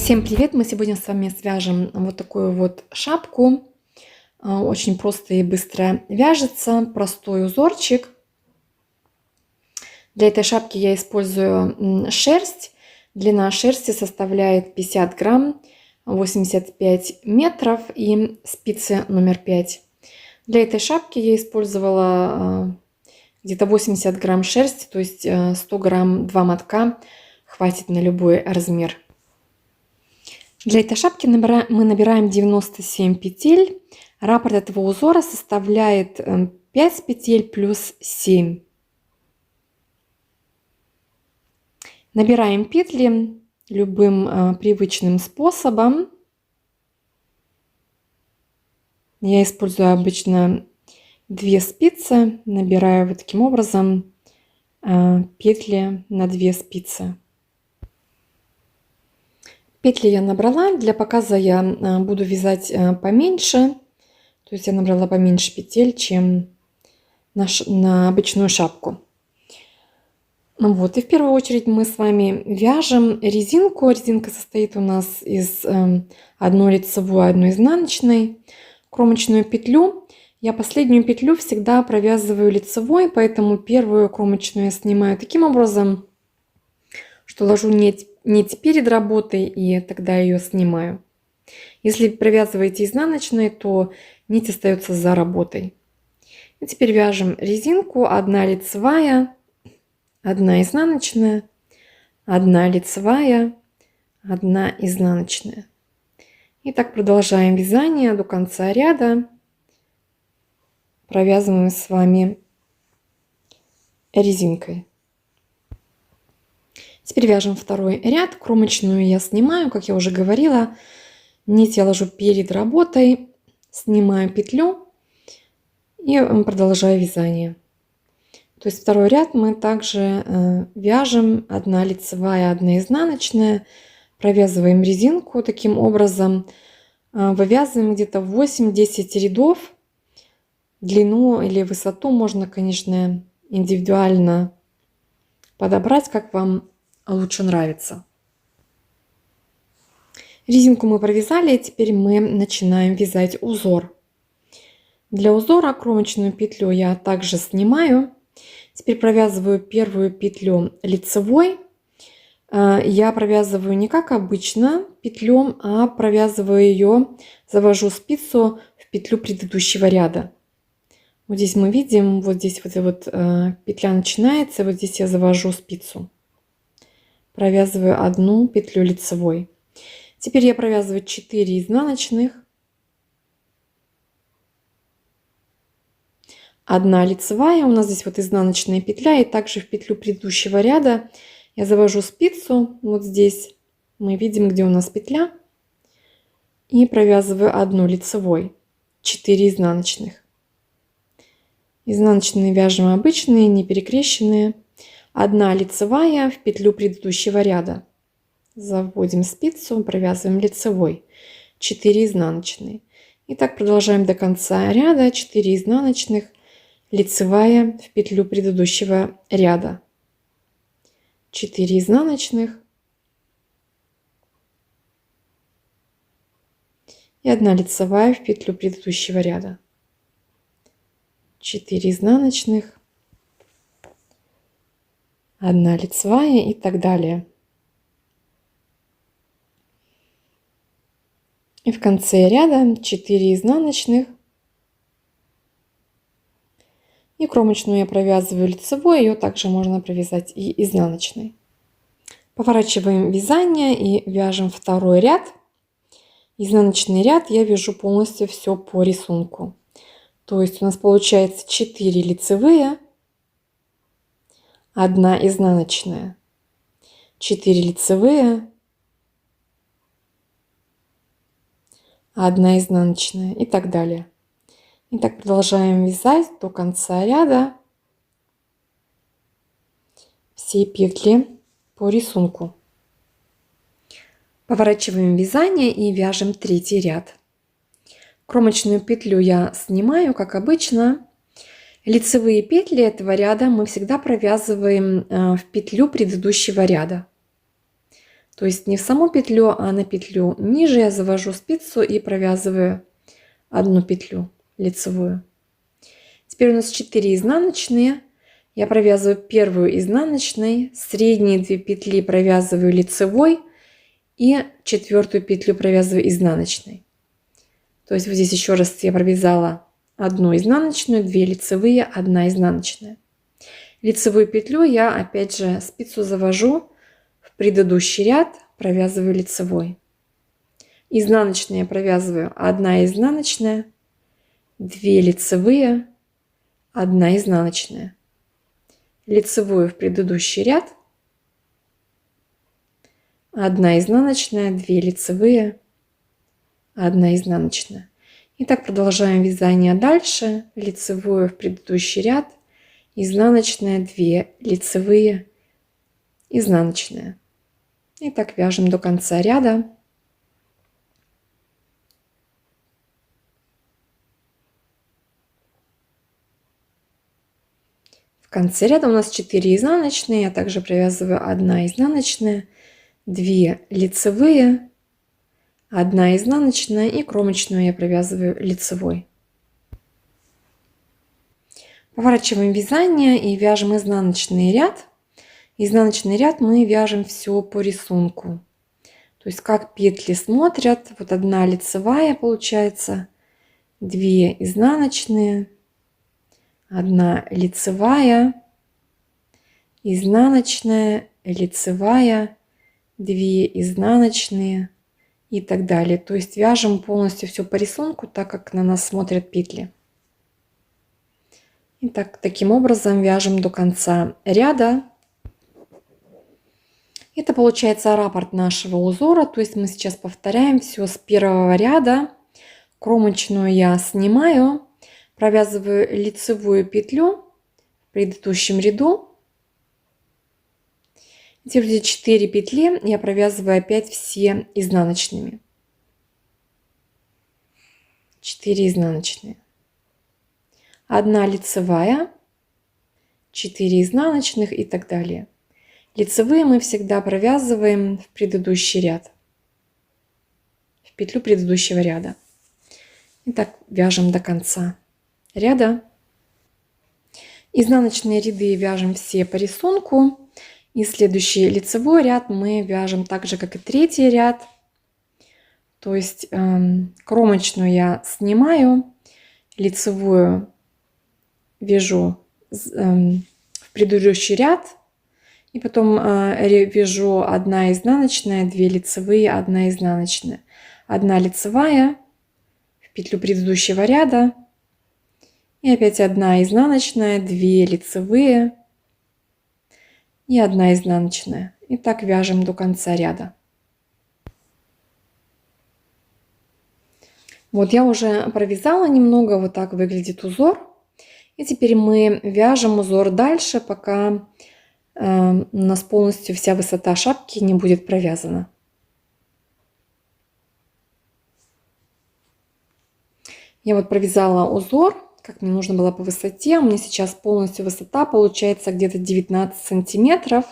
Всем привет! Мы сегодня с вами свяжем вот такую вот шапку. Очень просто и быстро вяжется, простой узорчик. Для этой шапки я использую шерсть. Длина шерсти составляет 50 грамм, 85 метров и спицы номер 5. Для этой шапки я использовала где-то 80 грамм шерсти, то есть 100 грамм 2 мотка, хватит на любой размер. Для этой шапки мы набираем 97 петель. Раппорт этого узора составляет 5 петель плюс 7. Набираем петли любым привычным способом. Я использую обычно 2 спицы. Набираю вот таким образом петли на 2 спицы. Петли я набрала. Для показа я буду вязать поменьше. То есть я набрала поменьше петель, чем на обычную шапку. Вот. И в первую очередь мы с вами вяжем резинку. Резинка состоит у нас из одной лицевой, одной изнаночной. Кромочную петлю. Я последнюю петлю всегда провязываю лицевой, поэтому первую кромочную я снимаю таким образом, что ложу нить перед работой и тогда ее снимаю. Если провязываете изнаночной, то нить остается за работой. И теперь вяжем резинку. 1 лицевая, 1 изнаночная, 1 лицевая, 1 изнаночная. И так продолжаем вязание до конца ряда. Провязываем с вами резинкой. Теперь вяжем второй ряд. Кромочную я снимаю, как я уже говорила. Нить я ложу перед работой, снимаю петлю и продолжаю вязание. То есть второй ряд мы также вяжем 1 лицевая, 1 изнаночная. Провязываем резинку таким образом. Вывязываем где-то 8-10 рядов. Длину или высоту можно, конечно, индивидуально подобрать, как вам лучше нравится. Резинку мы провязали, и теперь мы начинаем вязать узор. Для узора кромочную петлю я также снимаю. Теперь провязываю первую петлю лицевой. Я провязываю не как обычно петлю, а провязываю ее, завожу спицу в петлю предыдущего ряда. Вот здесь мы видим, вот здесь вот петля начинается, и вот здесь я завожу спицу. Провязываю 1 петлю лицевой. Теперь я провязываю 4 изнаночных, 1 лицевая, у нас здесь вот изнаночная петля, и также в петлю предыдущего ряда я завожу спицу, вот здесь мы видим, где у нас петля, и провязываю 1 лицевой, 4 изнаночных. Изнаночные вяжем обычные, не перекрещенные. 1 лицевая в петлю предыдущего ряда. Заводим спицу, провязываем лицевой, 4 изнаночные. И так продолжаем до конца ряда. 4 изнаночных, лицевая в петлю предыдущего ряда. 4 изнаночных и 1 лицевая в петлю предыдущего ряда. 4 изнаночных, 1 лицевая и так далее. И в конце ряда 4 изнаночных. И кромочную я провязываю лицевой, ее также можно провязать и изнаночной. Поворачиваем вязание и вяжем второй ряд. Изнаночный ряд я вяжу полностью все по рисунку. То есть у нас получается 4 лицевые, 1 изнаночная, 4 лицевые, 1 изнаночная и так далее. И так продолжаем вязать до конца ряда все петли по рисунку. Поворачиваем вязание и вяжем третий ряд. Кромочную петлю я снимаю, как обычно. Лицевые петли этого ряда мы всегда провязываем в петлю предыдущего ряда. То есть не в саму петлю, а на петлю ниже я завожу спицу и провязываю одну петлю лицевую. Теперь у нас 4 изнаночные. Я провязываю первую изнаночной, средние 2 петли провязываю лицевой и 4-ю петлю провязываю изнаночной. То есть вот здесь еще раз я провязала одну изнаночную, 2 лицевые, 1 изнаночная. Лицевую петлю я опять же спицу завожу в предыдущий ряд, провязываю лицевой. Изнаночные провязываю 1 изнаночная, 2 лицевые, 1 изнаночная. Лицевую в предыдущий ряд, 1 изнаночная, 2 лицевые, 1 изнаночная. И так продолжаем вязание дальше. Лицевую в предыдущий ряд, изнаночная, 2 лицевые, изнаночная. И так вяжем до конца ряда. В конце ряда у нас 4 изнаночные, я также провязываю 1 изнаночная, 2 лицевые, 1 изнаночная и кромочную я провязываю лицевой. Поворачиваем вязание и вяжем изнаночный ряд. Изнаночный ряд мы вяжем все по рисунку. То есть как петли смотрят. Вот 1 лицевая получается, 2 изнаночные, 1 лицевая, изнаночная, лицевая, 2 изнаночные и так далее. То есть вяжем полностью все по рисунку, так как на нас смотрят петли. Итак, таким образом вяжем до конца ряда. Это получается раппорт нашего узора. То есть мы сейчас повторяем все с первого ряда. Кромочную я снимаю. Провязываю лицевую петлю в предыдущем ряду. Теперь 4 петли я провязываю опять все изнаночными. 4 изнаночные. 1 лицевая, 4 изнаночных и так далее. Лицевые мы всегда провязываем в предыдущий ряд, в петлю предыдущего ряда. И так вяжем до конца ряда. Изнаночные ряды вяжем все по рисунку. И следующий лицевой ряд мы вяжем так же, как и третий ряд. То есть кромочную я снимаю, лицевую вяжу в предыдущий ряд. И потом вяжу 1 изнаночная, 2 лицевые, 1 изнаночная. 1 лицевая в петлю предыдущего ряда. И опять 1 изнаночная, 2 лицевые и 1 изнаночная. И так вяжем до конца ряда. Вот я уже провязала немного, вот так выглядит узор. И теперь мы вяжем узор дальше, пока у нас полностью вся высота шапки не будет провязана. Я вот провязала узор, как мне нужно было по высоте. У меня сейчас полностью высота получается где-то 19 сантиметров.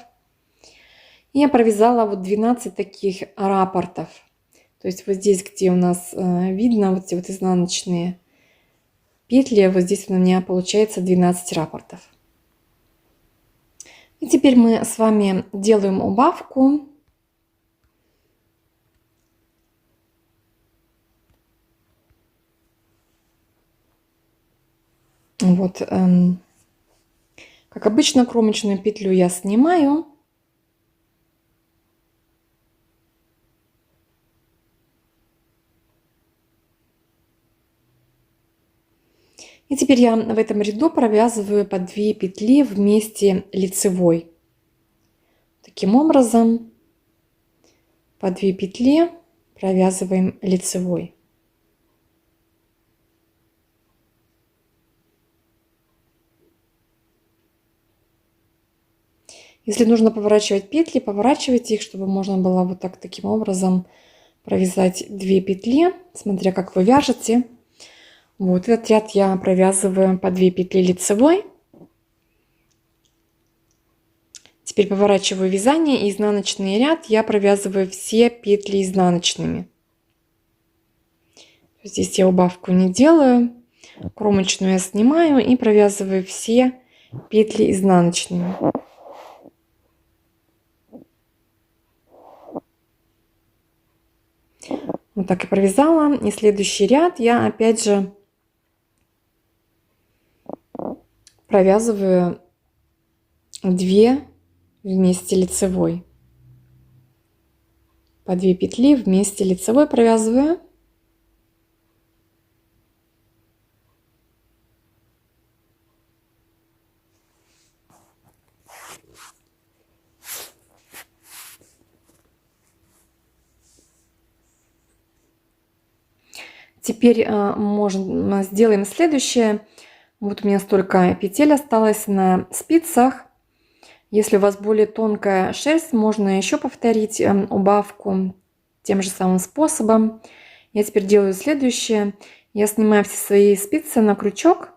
И я провязала вот 12 таких раппортов. То есть вот здесь, где у нас видно вот эти вот изнаночные петли, вот здесь у меня получается 12 раппортов. И теперь мы с вами делаем убавку. Вот, как обычно, кромочную петлю я снимаю. И теперь я в этом ряду провязываю по 2 петли вместе лицевой. Таким образом, по 2 петли провязываем лицевой. Если нужно поворачивать петли, поворачивайте их, чтобы можно было вот так, таким образом провязать 2 петли, смотря как вы вяжете. Вот этот ряд я провязываю по 2 петли лицевой. Теперь поворачиваю вязание, и изнаночный ряд я провязываю все петли изнаночными. Здесь я убавку не делаю. Кромочную я снимаю и провязываю все петли изнаночными. Вот так и провязала. И следующий ряд я опять же провязываю 2 вместе лицевой. По 2 петли вместе лицевой провязываю. Теперь сделаем следующее. Вот у меня столько петель осталось на спицах. Если у вас более тонкая шерсть, можно еще повторить убавку тем же самым способом. Я теперь делаю следующее. Я снимаю все свои спицы на крючок.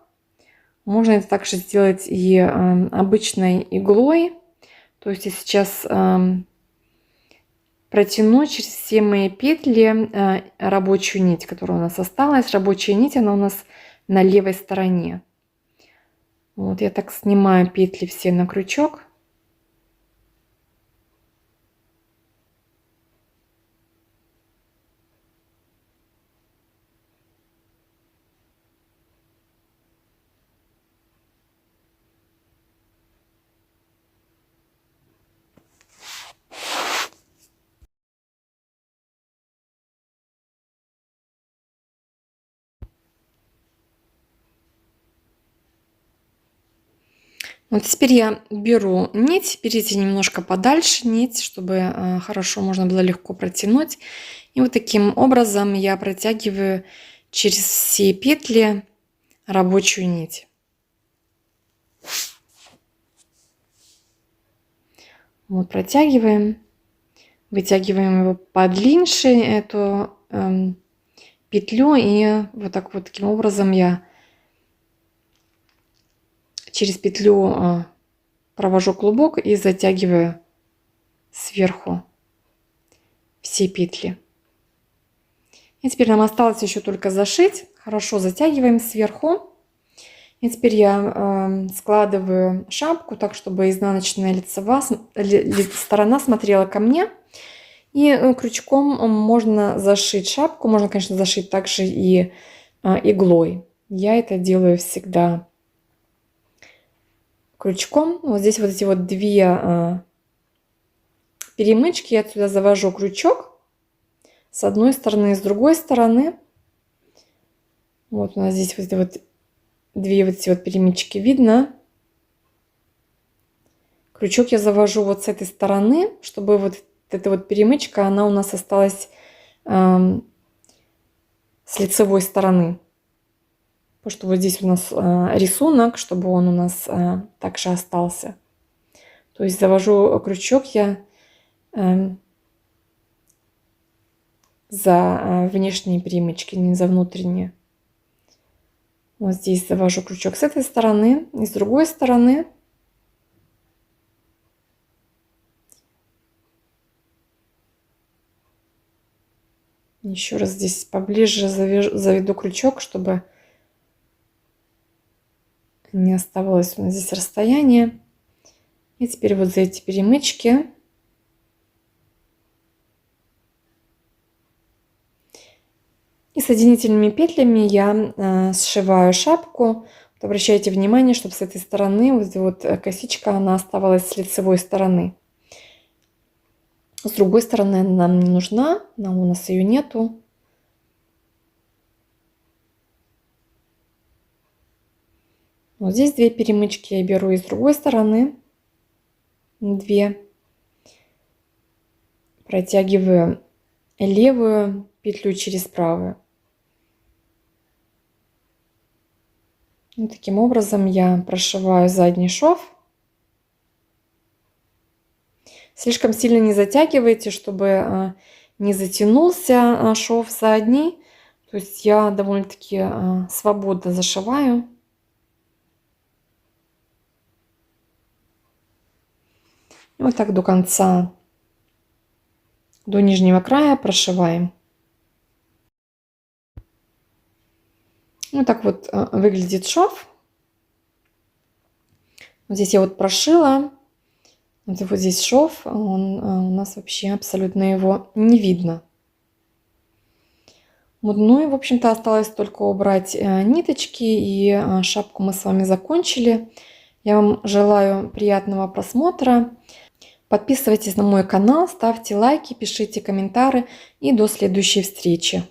Можно это также сделать и обычной иглой. То есть я сейчас протяну через все мои петли рабочую нить, которая у нас осталась. Рабочая нить, она у нас на левой стороне. Вот я так снимаю петли все на крючок. Вот теперь я беру нить, берите немножко подальше нить, чтобы хорошо можно было легко протянуть. И вот таким образом я протягиваю через все петли рабочую нить. Вот протягиваем, вытягиваем его подлиннее, эту петлю, и вот так вот таким образом я через петлю провожу клубок и затягиваю сверху все петли. И теперь нам осталось еще только зашить. Хорошо затягиваем сверху. И теперь я складываю шапку так, чтобы изнаночная лицевая сторона смотрела ко мне. И крючком можно зашить шапку. Можно, конечно, зашить также и иглой. Я это делаю всегда крючком. Вот здесь вот эти вот 2 перемычки. Я отсюда завожу крючок с одной стороны и с другой стороны. Вот у нас здесь вот эти вот 2 вот эти вот перемычки видно. Крючок я завожу вот с этой стороны, чтобы вот эта вот перемычка, она у нас осталась с лицевой стороны. Потому что вот здесь у нас рисунок, чтобы он у нас также остался. То есть завожу крючок я за внешние перемычки, не за внутренние. Вот здесь завожу крючок с этой стороны и с другой стороны. Еще раз здесь поближе заведу крючок, чтобы не оставалось у нас здесь расстояние. И теперь вот за эти перемычки и соединительными петлями я сшиваю шапку. Вот обращайте внимание, чтобы с этой стороны вот косичка, она оставалась с лицевой стороны. С другой стороны она нам не нужна, у нас ее нету. Вот здесь 2 перемычки я беру, и с другой стороны 2. Протягиваю левую петлю через правую. И таким образом я прошиваю задний шов. Слишком сильно не затягивайте, чтобы не затянулся шов задний. То есть я довольно-таки свободно зашиваю. И вот так до конца, до нижнего края прошиваем. Вот так вот выглядит шов. Вот здесь я вот прошила. Вот здесь шов, он у нас вообще абсолютно его не видно. Вот, ну и, в общем-то, осталось только убрать ниточки, и шапку мы с вами закончили. Я вам желаю приятного просмотра. Подписывайтесь на мой канал, ставьте лайки, пишите комментарии, и до следующей встречи.